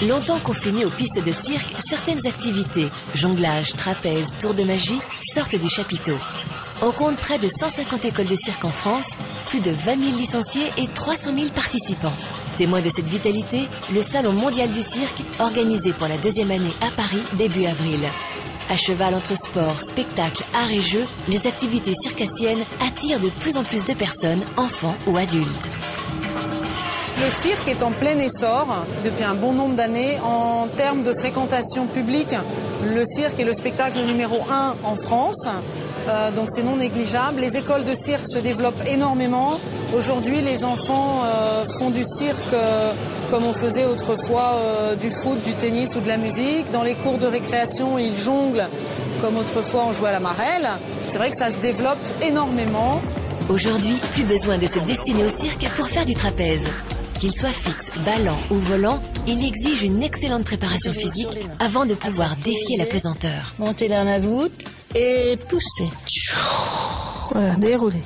Longtemps confinés aux pistes de cirque, certaines activités, jonglage, trapèze, tour de magie, sortent du chapiteau. On compte près de 150 écoles de cirque en France, plus de 20 000 licenciés et 300 000 participants. Témoin de cette vitalité, le Salon mondial du cirque, organisé pour la 2e année à Paris début avril. À cheval entre sport, spectacle, art et jeu, les activités circassiennes attirent de plus en plus de personnes, enfants ou adultes. Le cirque est en plein essor depuis un bon nombre d'années en termes de fréquentation publique. Le cirque est le spectacle numéro 1 en France, donc c'est non négligeable. Les écoles de cirque se développent énormément. Aujourd'hui, les enfants font du cirque comme on faisait autrefois du foot, du tennis ou de la musique. Dans les cours de récréation, ils jonglent comme autrefois on jouait à la marelle. C'est vrai que ça se développe énormément. Aujourd'hui, plus besoin de se destiner au cirque pour faire du trapèze. Qu'il soit fixe, ballant ou volant, il exige une excellente préparation physique avant de pouvoir défier la pesanteur. Montez dans la voûte et poussez. Voilà, déroulez.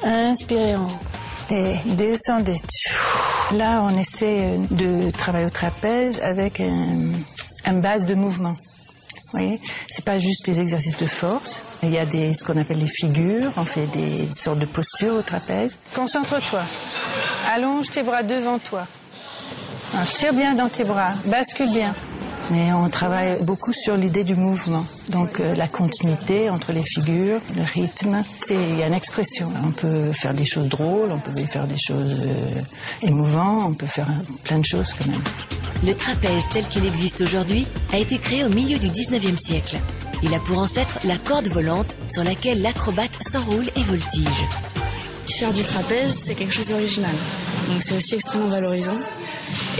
Inspirez en haut. Et descendez. Là, on essaie de travailler au trapèze avec une base de mouvement. Vous voyez, c'est pas juste des exercices de force. Il y a ce qu'on appelle les figures. On fait des sortes de postures au trapèze. Concentre-toi. Allonge tes bras devant toi. Alors, tire bien dans tes bras. Bascule bien. Mais on travaille beaucoup sur l'idée du mouvement. Donc la continuité entre les figures, le rythme, il y a une expression. On peut faire des choses drôles, on peut faire des choses émouvantes, on peut faire plein de choses quand même. Le trapèze tel qu'il existe aujourd'hui a été créé au milieu du 19e siècle. Il a pour ancêtre la corde volante sur laquelle l'acrobate s'enroule et voltige. Faire du trapèze, c'est quelque chose d'original. Donc c'est aussi extrêmement valorisant.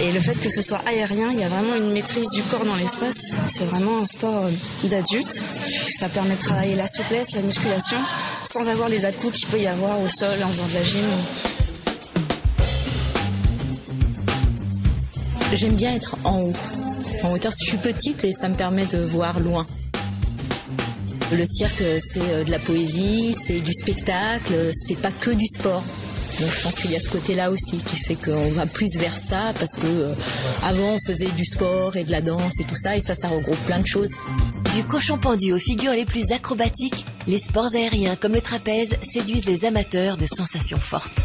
Et le fait que ce soit aérien, il y a vraiment une maîtrise du corps dans l'espace. C'est vraiment un sport d'adulte. Ça permet de travailler la souplesse, la musculation, sans avoir les à-coups qu'il peut y avoir au sol en faisant de la gym. J'aime bien être en haut. En hauteur, je suis petite et ça me permet de voir loin. Le cirque, c'est de la poésie, c'est du spectacle, c'est pas que du sport. Donc je pense qu'il y a ce côté-là aussi qui fait qu'on va plus vers ça parce que avant on faisait du sport et de la danse et tout ça et ça regroupe plein de choses. Du cochon pendu aux figures les plus acrobatiques, les sports aériens comme le trapèze séduisent les amateurs de sensations fortes.